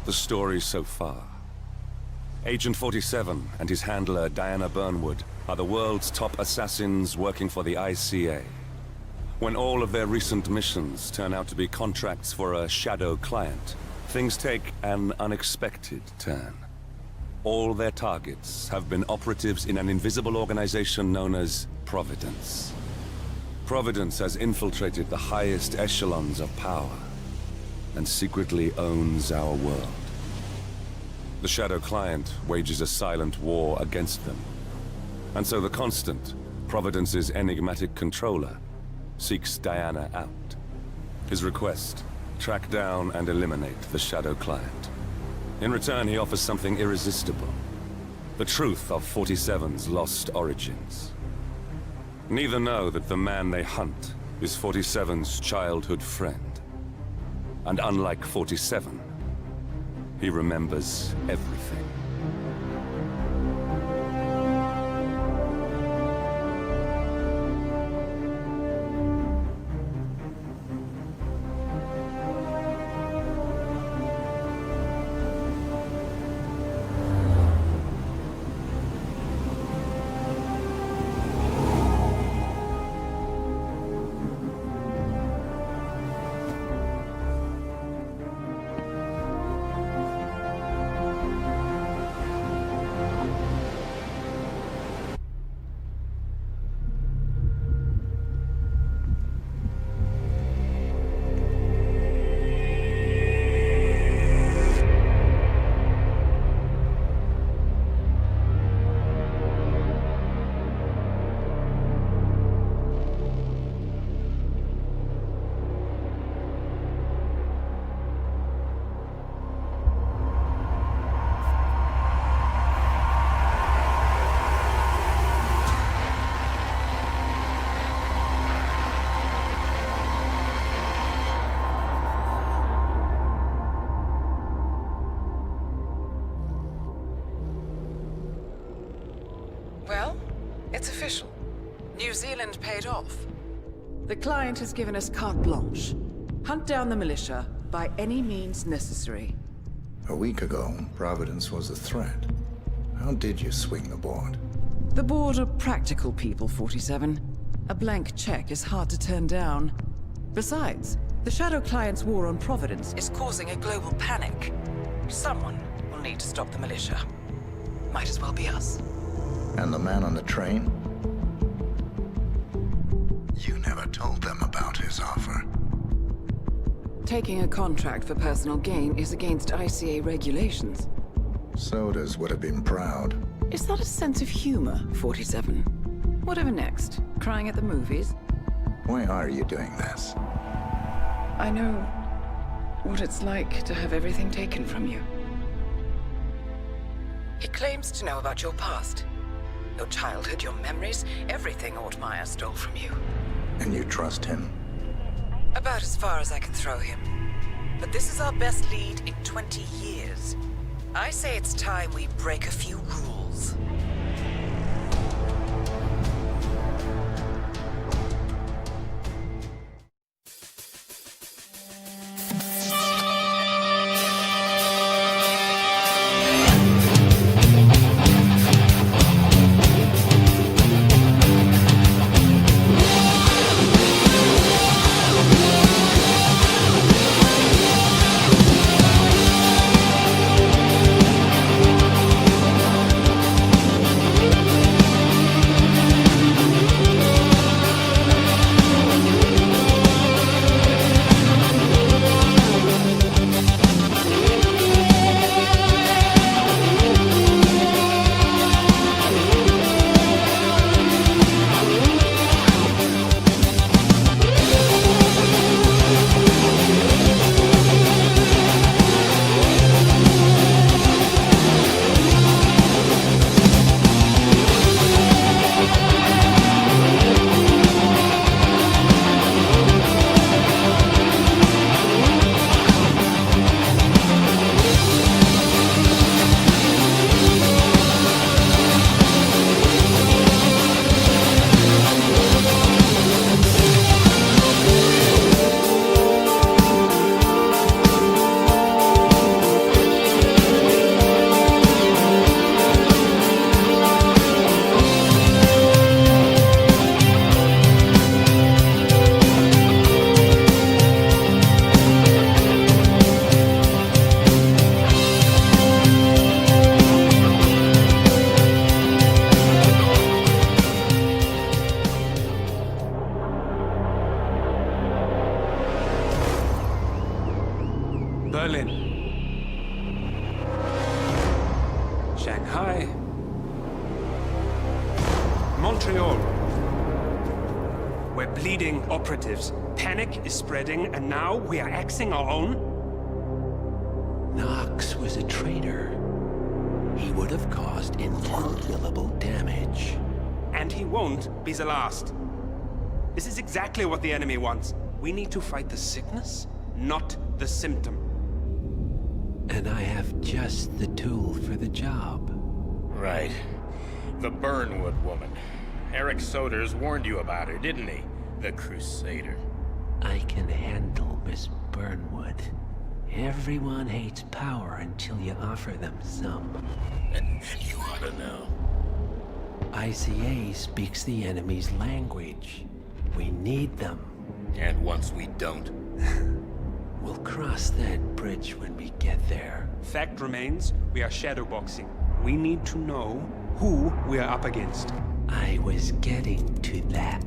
the story so far. Agent 47 and his handler Diana Burnwood are the world's top assassins working for the ICA. When all of their recent missions turn out to be contracts for a shadow client, things take an unexpected turn. All their targets have been operatives in an invisible organization known as Providence. Providence has infiltrated the highest echelons of power and secretly owns our world. The Shadow Client wages a silent war against them. And so the Constant, Providence's enigmatic controller, seeks Diana out. His request, track down and eliminate the Shadow Client. In return, he offers something irresistible. The truth of 47's lost origins. Neither know that the man they hunt is 47's childhood friend. And unlike 47, he remembers everything. Well, it's official. New Zealand paid off. The client has given us carte blanche. Hunt down the militia by any means necessary. A week ago, Providence was a threat. How did you swing the board? The board are practical people, 47. A blank check is hard to turn down. Besides, the Shadow Client's war on Providence is causing a global panic. Someone will need to stop the militia. Might as well be us. And the man on the train? You never told them about his offer. Taking a contract for personal gain is against ICA regulations. Sodas would have been proud. Is that a sense of humor, 47? Whatever next? Crying at the movies? Why are you doing this? I know what it's like to have everything taken from you. He claims to know about your past. Your childhood, your memories, everything Altmaier stole from you. And you trust him? About as far as I can throw him. But this is our best lead in 20 years. I say it's time we break a few rules. Berlin. Shanghai. Montreal. We're bleeding operatives. Panic is spreading, and now we are axing our own? Knox was a traitor. He would have caused incalculable damage. And he won't be the last. This is exactly what the enemy wants. We need to fight the sickness, not the symptom. And I have just the tool for the job. Right. The Burnwood woman. Eric Soders warned you about her, didn't he? The Crusader. I can handle Miss Burnwood. Everyone hates power until you offer them some. You ought to know. ICA speaks the enemy's language. We need them. And once we don't? We'll cross that bridge when we get there. Fact remains, we are shadowboxing. We need to know who we are up against. I was getting to that.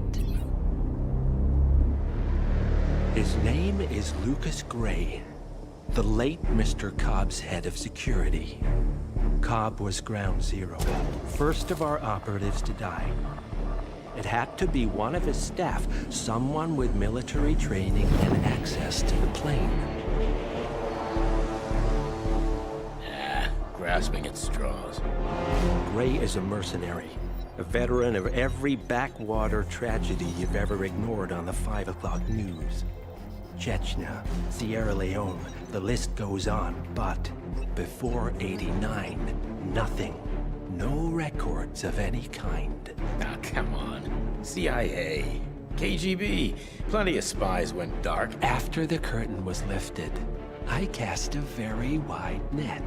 His name is Lucas Gray, the late Mr. Cobb's head of security. Cobb was ground zero, first of our operatives to die. It had to be one of his staff, someone with military training and access to the plane. Grasping at straws. Gray is a mercenary, a veteran of every backwater tragedy you've ever ignored on the 5 o'clock news. Chechnya, Sierra Leone, the list goes on, but before '89, nothing. No records of any kind. Ah, come on. CIA, KGB, plenty of spies went dark. After the curtain was lifted, I cast a very wide net.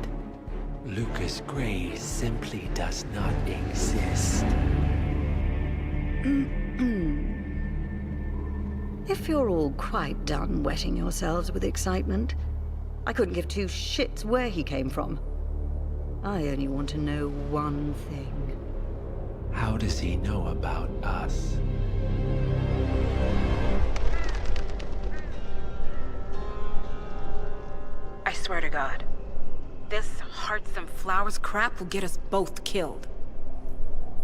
Lucas Gray simply does not exist. If you're all quite done wetting yourselves with excitement, I couldn't give two shits where he came from. I only want to know one thing. How does he know about us? I swear to God, this hearts and flowers crap will get us both killed.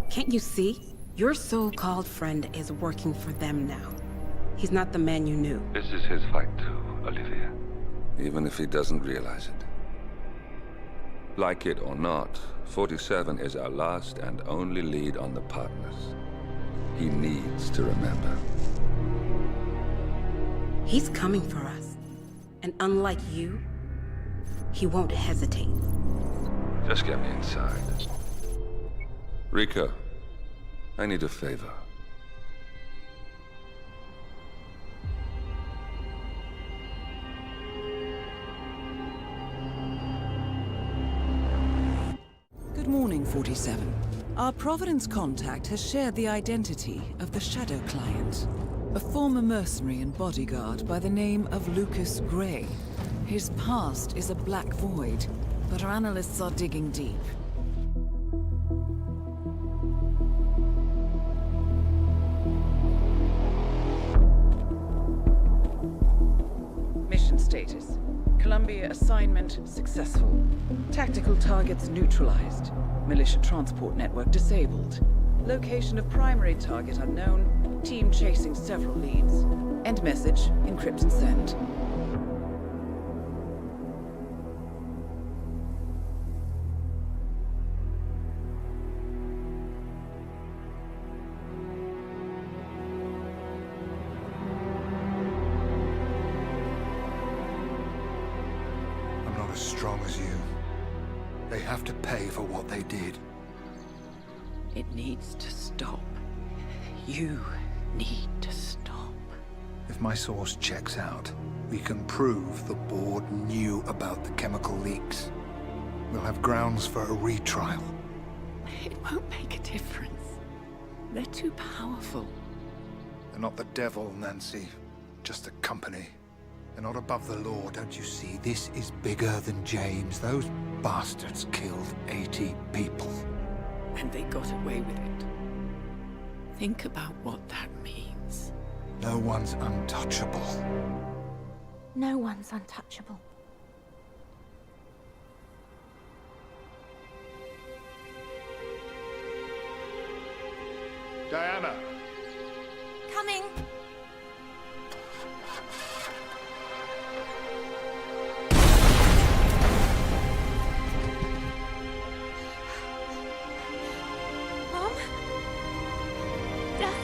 Can't you see? Your so-called friend is working for them now. He's not the man you knew. This is his fight too, Olivia. Even if he doesn't realize it. Like it or not, 47 is our last and only lead on the partners. He needs to remember. He's coming for us. And unlike you, he won't hesitate. Just get me inside. Rika, I need a favor. Good morning, 47. Our Providence contact has shared the identity of the Shadow Client, a former mercenary and bodyguard by the name of Lucas Gray. His past is a black void, but our analysts are digging deep. Mission status. Columbia assignment successful. Tactical targets neutralized. Militia transport network disabled. Location of primary target unknown. Team chasing several leads. End message, encrypt and send. I'm not as strong as you. They have to pay for what they did. It needs to stop. You need to stop. If my source checks out, we can prove the board knew about the chemical leaks. We'll have grounds for a retrial. It won't make a difference. They're too powerful. They're not the devil, Nancy. Just a company. They're not above the law, don't you see? This is bigger than James. Those bastards killed 80 people. And they got away with it. Think about what that means. No one's untouchable. No one's untouchable. Diana! Coming! Mom? Dad?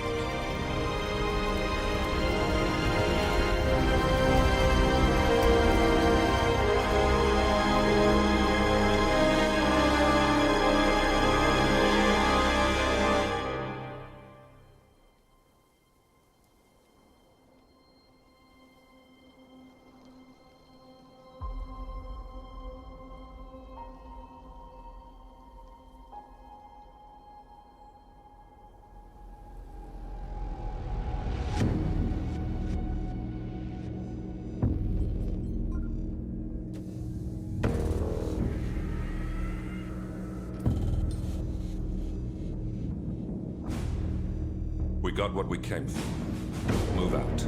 We got what we came for. Move out.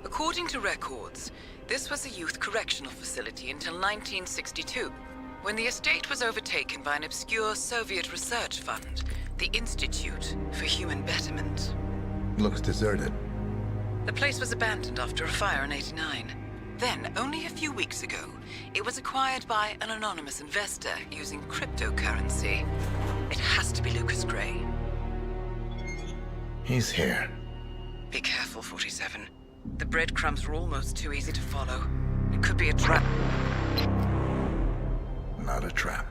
According to records, this was a youth correctional facility until 1962, when the estate was overtaken by an obscure Soviet research fund, the Institute for Human Betterment. Looks deserted. The place was abandoned after a fire in '89. Then, only a few weeks ago, it was acquired by an anonymous investor using cryptocurrency. It has to be Lucas Gray. He's here. Be careful, 47. The breadcrumbs were almost too easy to follow. It could be a trap. Not a trap.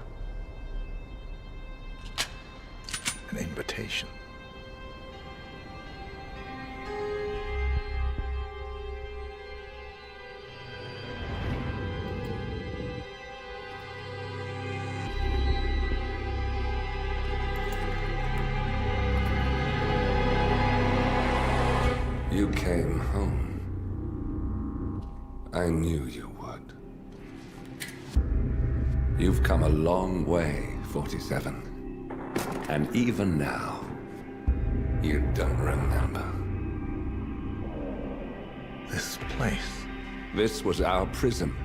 An invitation. You came home. I knew you would. You've come a long way, 47. And even now, you don't remember. This place. This was our prison,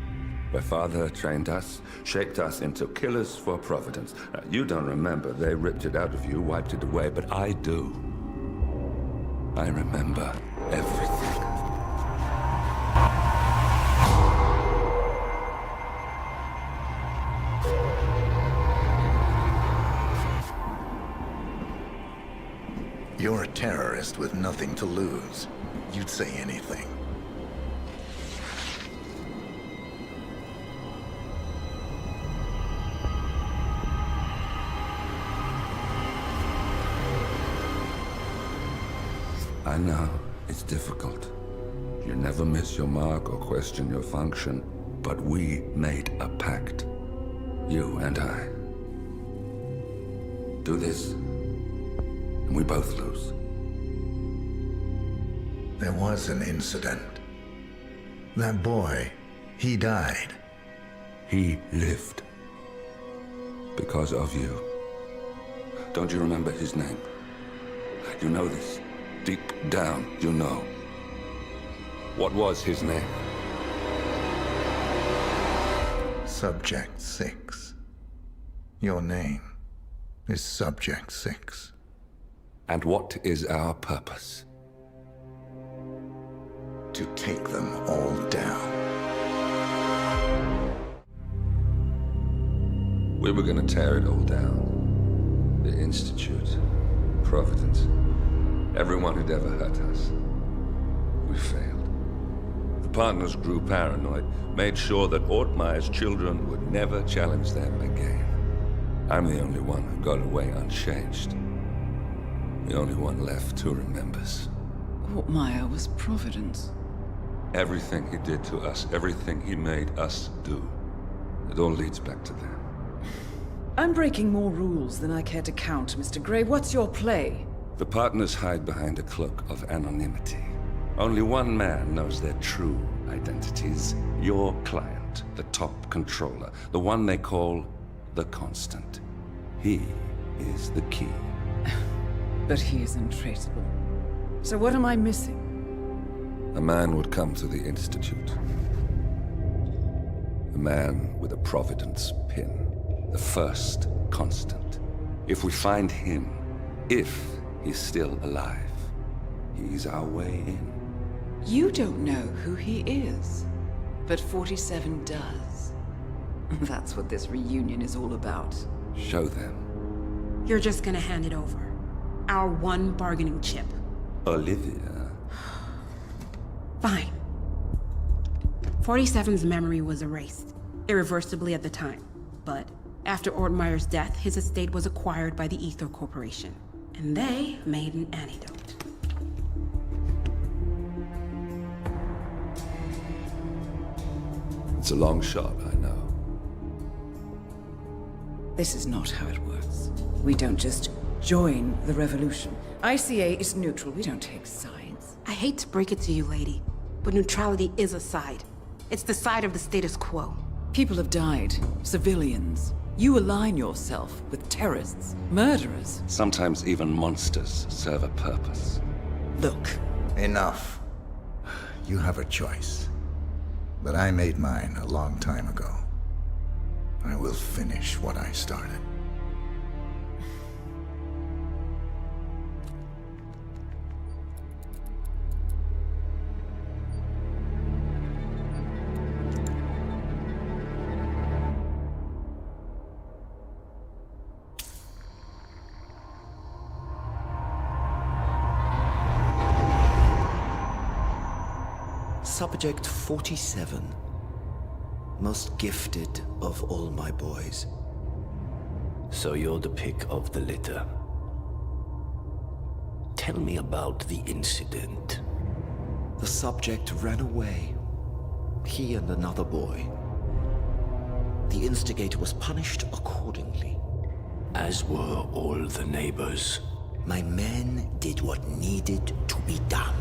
where Father trained us, shaped us into killers for Providence. Now, you don't remember. They ripped it out of you, wiped it away, but I do. I remember everything. You're a terrorist with nothing to lose. You'd say anything. I know, it's difficult. You never miss your mark or question your function, but we made a pact. You and I. Do this, and we both lose. There was an incident. That boy, he died. He lived. Because of you. Don't you remember his name? You know this. Deep down, you know. What was his name? Subject 6. Your name is Subject 6. And what is our purpose? To take them all down. We were gonna tear it all down. The Institute, Providence, everyone who'd ever hurt us. We failed. The partners grew paranoid, made sure that Ortmeyer's children would never challenge them again. I'm the only one who got away unchanged. The only one left who remembers. Ortmeyer was Providence. Everything he did to us, everything he made us do, it all leads back to them. I'm breaking more rules than I care to count, Mr. Gray. What's your play? The partners hide behind a cloak of anonymity. Only one man knows their true identities. Your client, the top controller, the one they call the Constant. He is the key. But he is untraceable. So what am I missing? A man would come to the Institute. A man with a Providence pin. The first Constant. If we find him, if he's still alive, he's our way in. You don't know who he is, but 47 does. That's what this reunion is all about. Show them. You're just gonna hand it over. Our one bargaining chip. Olivia. Fine. 47's memory was erased, irreversibly at the time. But after Ortmeyer's death, his estate was acquired by the Ether Corporation. And they made an antidote. It's a long shot, I know. This is not how it works. We don't just join the revolution. ICA is neutral. We don't take sides. I hate to break it to you, lady, but neutrality is a side. It's the side of the status quo. People have died. Civilians. You align yourself with terrorists, murderers. Sometimes even monsters serve a purpose. Look. Enough. You have a choice. But I made mine a long time ago. I will finish what I started. Subject 47. Most gifted of all my boys. So you're the pick of the litter. Tell me about the incident. The subject ran away. He and another boy. The instigator was punished accordingly. As were all the neighbors. My men did what needed to be done.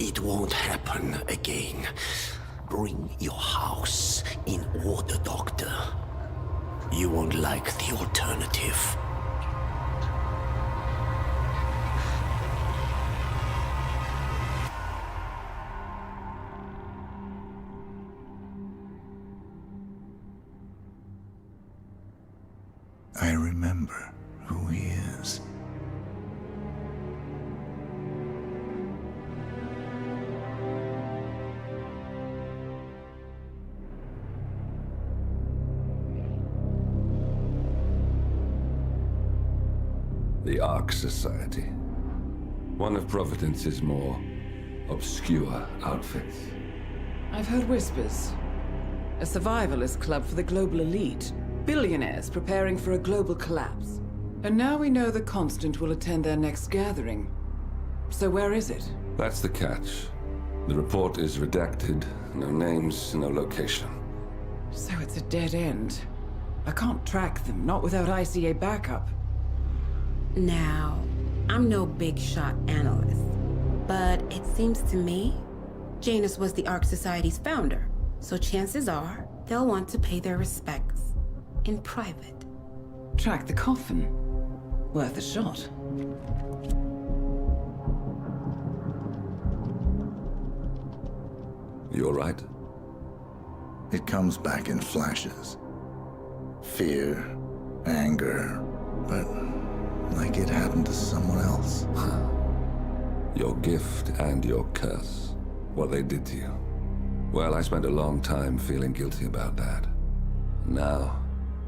It won't happen again. Bring your house in order, Doctor. You won't like the alternative. I remember who he is. The Ark Society. One of Providence's more obscure outfits. I've heard whispers. A survivalist club for the global elite. Billionaires preparing for a global collapse. And now we know the Constant will attend their next gathering. So where is it? That's the catch. The report is redacted. No names, no location. So it's a dead end. I can't track them, not without ICA backup. Now, I'm no big shot analyst, but it seems to me Janus was the Ark Society's founder, so chances are they'll want to pay their respects in private. Track the coffin. Worth a shot. You all right? It comes back in flashes. Fear, anger, but like it happened to someone else. Your gift and your curse. What they did to you. Well, I spent a long time feeling guilty about that. Now,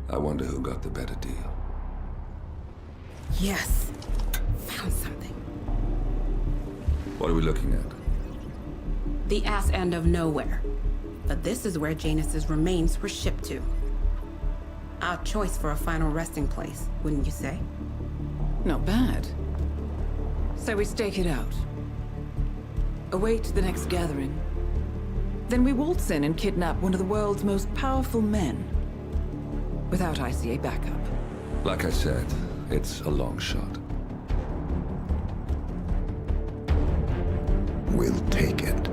I wonder who got the better deal. Yes. Found something. What are we looking at? The ass end of nowhere. But this is where Janus's remains were shipped to. Our choice for a final resting place, wouldn't you say? Not bad. So we stake it out. Await the next gathering. Then we waltz in and kidnap one of the world's most powerful men. Without ICA backup. Like I said, it's a long shot. We'll take it.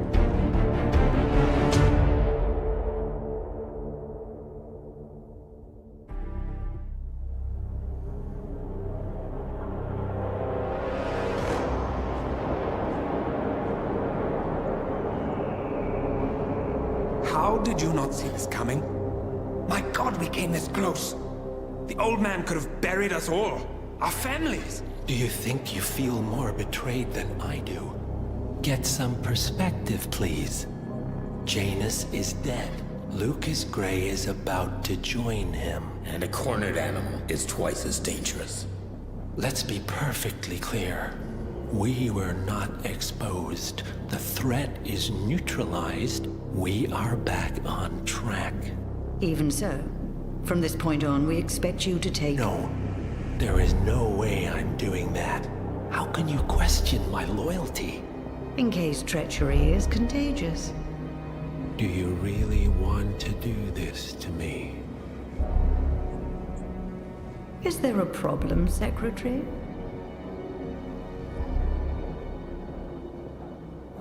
How did you not see this coming? My God, we came this close. The old man could have buried us all. Our families. Do you think you feel more betrayed than I do? Get some perspective, please. Janus is dead. Lucas Gray is about to join him. And a cornered animal is twice as dangerous. Let's be perfectly clear. We were not exposed. The threat is neutralized. We are back on track. Even so, from this point on, we expect you to take... No. There is no way I'm doing that. How can you question my loyalty? In case treachery is contagious. Do you really want to do this to me? Is there a problem, Secretary?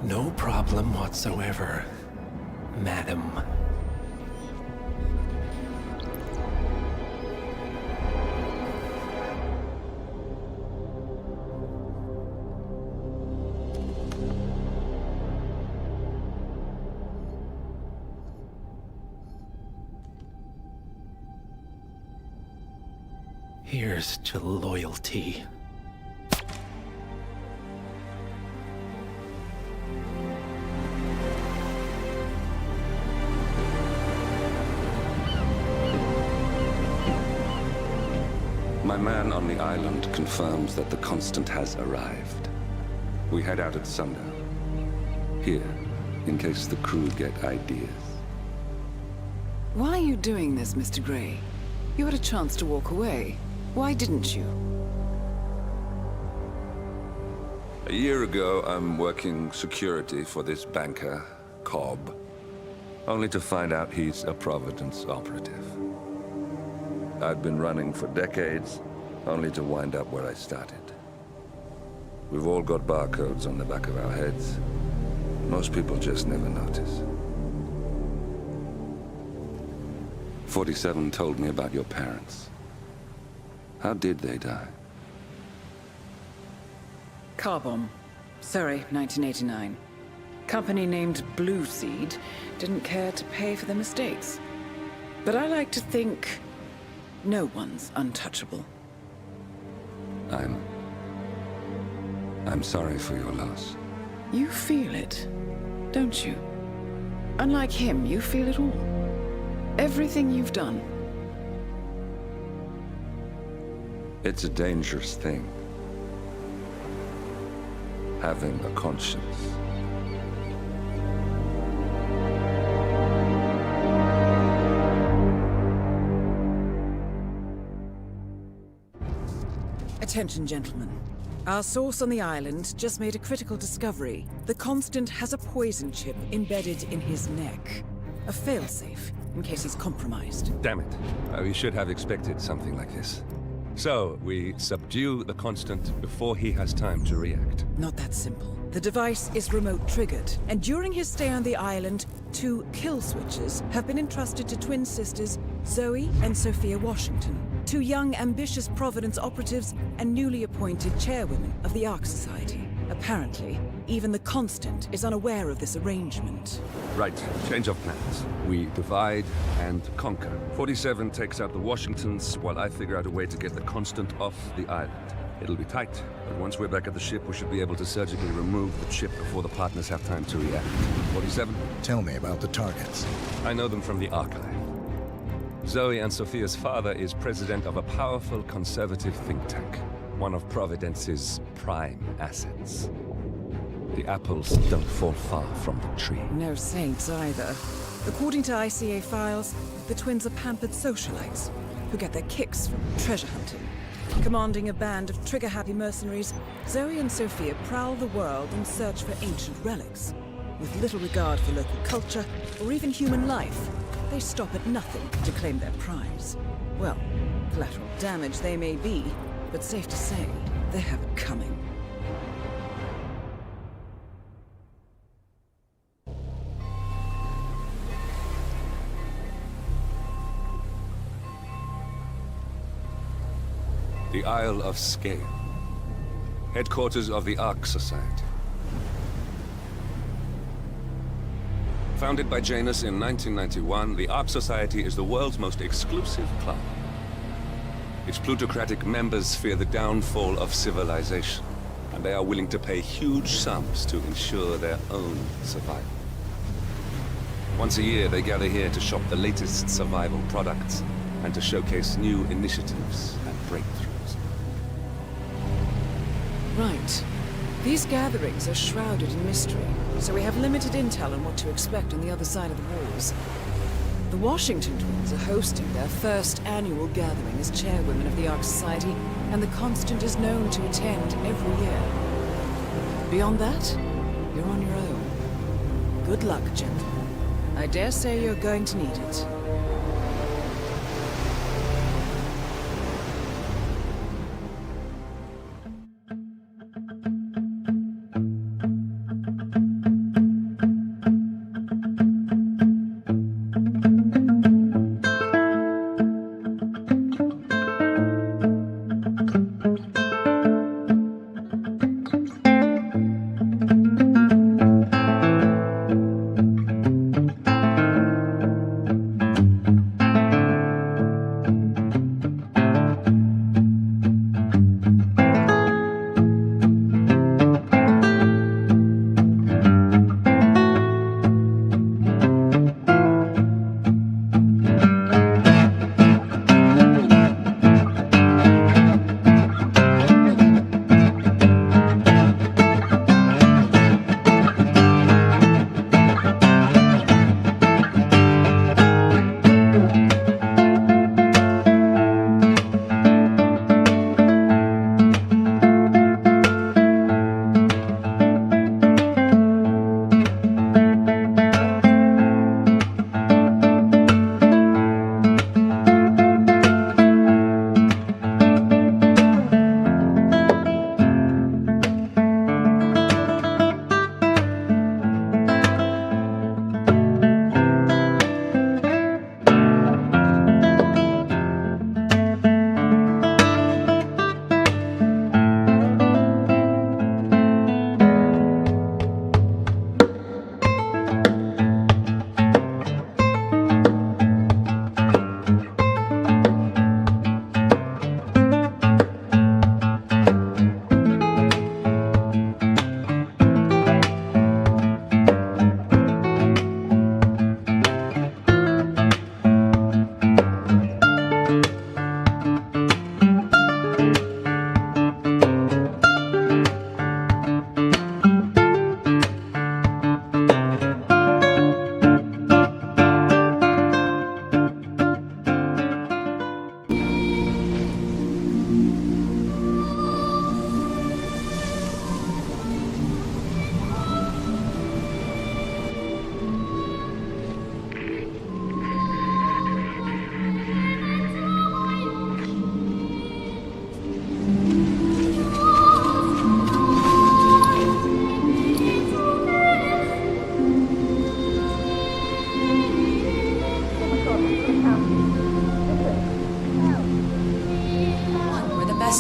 No problem whatsoever, Madam. Here's to loyalty. My man on the island confirms that the Constant has arrived. We head out at sundown. Here, in case the crew get ideas. Why are you doing this, Mr. Gray? You had a chance to walk away. Why didn't you? A year ago, I'm working security for this banker, Cobb, only to find out he's a Providence operative. I'd been running for decades, only to wind up where I started. We've all got barcodes on the back of our heads. Most people just never notice. 47 told me about your parents. How did they die? Car bomb. Surrey, 1989. Company named Blue Seed didn't care to pay for their mistakes. But I like to think no one's untouchable. I'm sorry for your loss. You feel it, don't you? Unlike him, you feel it all. Everything you've done. It's a dangerous thing. Having a conscience. Attention, gentlemen. Our source on the island just made a critical discovery. The Constant has a poison chip embedded in his neck. A failsafe, in case he's compromised. Damn it. We should have expected something like this. So, we subdue the Constant before he has time to react. Not that simple. The device is remote-triggered, and during his stay on the island, 2 kill switches have been entrusted to twin sisters Zoe and Sophia Washington, 2 young, ambitious Providence operatives and newly appointed chairwomen of the Ark Society. Apparently, even the Constant is unaware of this arrangement. Right, change of plans. We divide and conquer. 47 takes out the Washingtons, while I figure out a way to get the Constant off the island. It'll be tight, but once we're back at the ship, we should be able to surgically remove the chip before the partners have time to react. 47? Tell me about the targets. I know them from the archive. Zoe and Sophia's father is president of a powerful conservative think tank, one of Providence's prime assets. The apples don't fall far from the tree. No saints either. According to ICA files, the twins are pampered socialites who get their kicks from treasure hunting. Commanding a band of trigger-happy mercenaries, Zoe and Sophia prowl the world in search for ancient relics. with little regard for local culture or even human life. They stop at nothing to claim their prize. Well, collateral damage they may be, but safe to say, they have it coming. The Isle of Scale, headquarters of the Ark Society. Founded by Janus in 1991, the Ark Society is the world's most exclusive club. Its plutocratic members fear the downfall of civilization, and they are willing to pay huge sums to ensure their own survival. Once a year, they gather here to shop the latest survival products and to showcase new initiatives and breakthroughs. Right. These gatherings are shrouded in mystery, so we have limited intel on what to expect on the other side of the walls. The Washington twins are hosting their first annual gathering as chairwomen of the Ark Society, and the Constant is known to attend every year. Beyond that, you're on your own. Good luck, gentlemen. I dare say you're going to need it.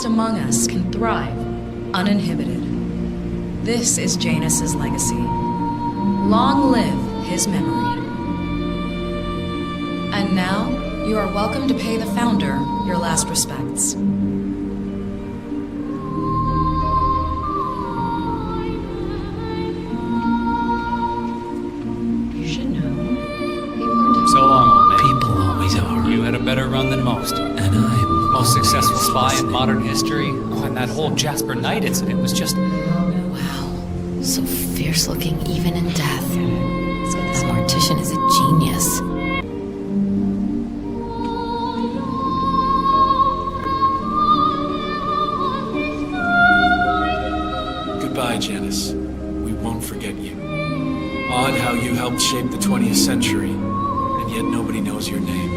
Among us can thrive, uninhibited. This is Janus's legacy. Long live his memory. And now, you are welcome to pay the founder your last respects. You should know. So long, old man. People always are. You had a better run than most. And I'm most successful spy in modern history. Oh, and that whole Jasper Knight incident was just... Wow. So fierce-looking even in death. This mortician is a genius. Goodbye, Janus. We won't forget you. how you helped shape the 20th century, and yet nobody knows your name.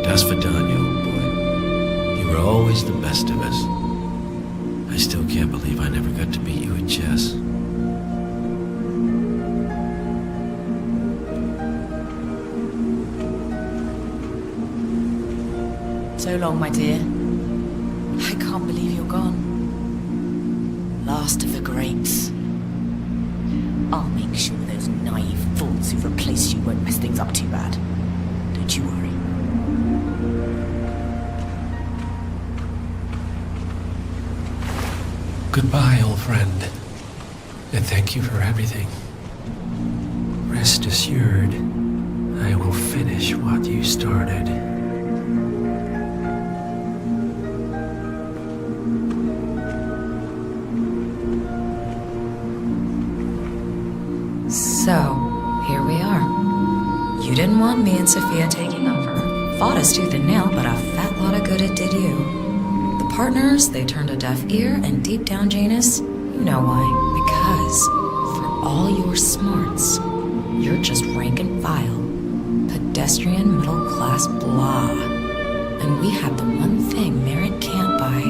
Das Vidania, old boy. You were always the best of us. I still can't believe I never got to beat you at chess. So long, my dear. I can't believe you're gone. Last of the greats. I'll make sure those naive fools who replaced you won't mess things up too bad. Don't you worry. Goodbye, old friend. And thank you for everything. Rest assured, I will finish what you started. So, here we are. You didn't want me and Sophia taking over. Fought us tooth and nail, but a fat lot of good it did you. The partners, they turned a deaf ear, and deep down, Janus, you know why. Because, for all your smarts, you're just rank and file. Pedestrian middle-class blah. And we have the one thing merit can't buy.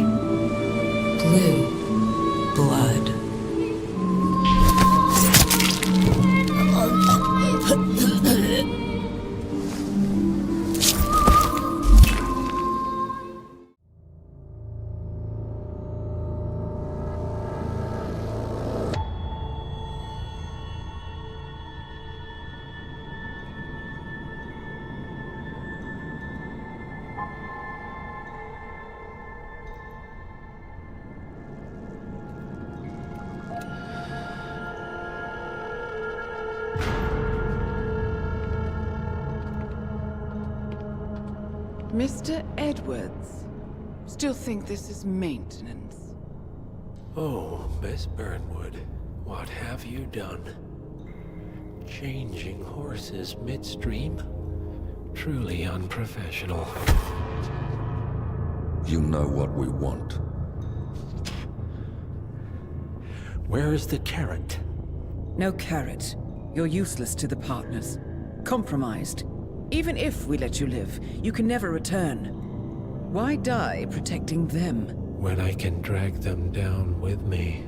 Blue blood. Mr. Edwards, still think this is maintenance? Oh, Miss Burnwood, what have you done? Changing horses midstream? Truly unprofessional. You know what we want. Where is the carrot? No carrot. You're useless to the partners. Compromised. Even if we let you live, you can never return. Why die protecting them? When I can drag them down with me.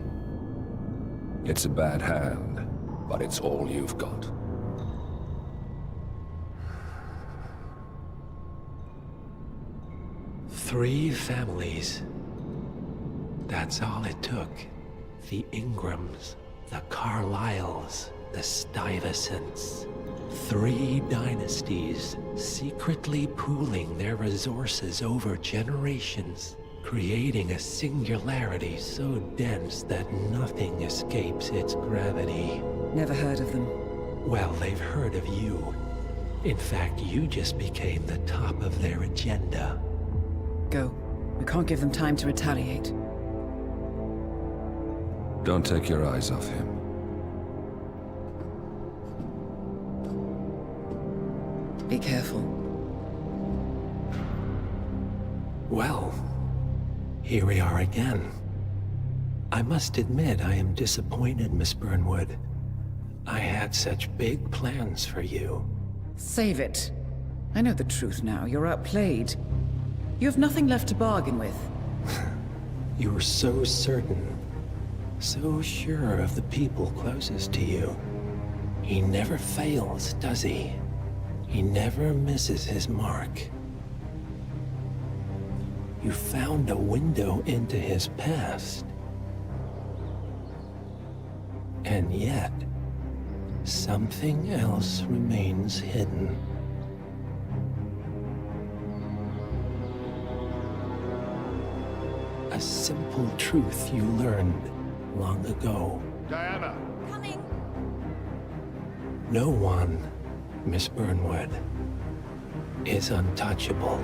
It's a bad hand, but it's all you've got. Three families. That's all it took. The Ingrams, the Carlyles, the Stuyvesants. 3 dynasties, secretly pooling their resources over generations, creating a singularity so dense that nothing escapes its gravity. Never heard of them. Well, they've heard of you. In fact, you just became the top of their agenda. Go. We can't give them time to retaliate. Don't take your eyes off him. Be careful. Well, here we are again. I must admit I am disappointed, Miss Burnwood. I had such big plans for you. Save it. I know the truth now. You're outplayed. You have nothing left to bargain with. You were so certain, so sure of the people closest to you. He never fails, does he? He never misses his mark. You found a window into his past. And yet, something else remains hidden. A simple truth you learned long ago. Diana! Coming! No one, Miss Burnwood, is untouchable.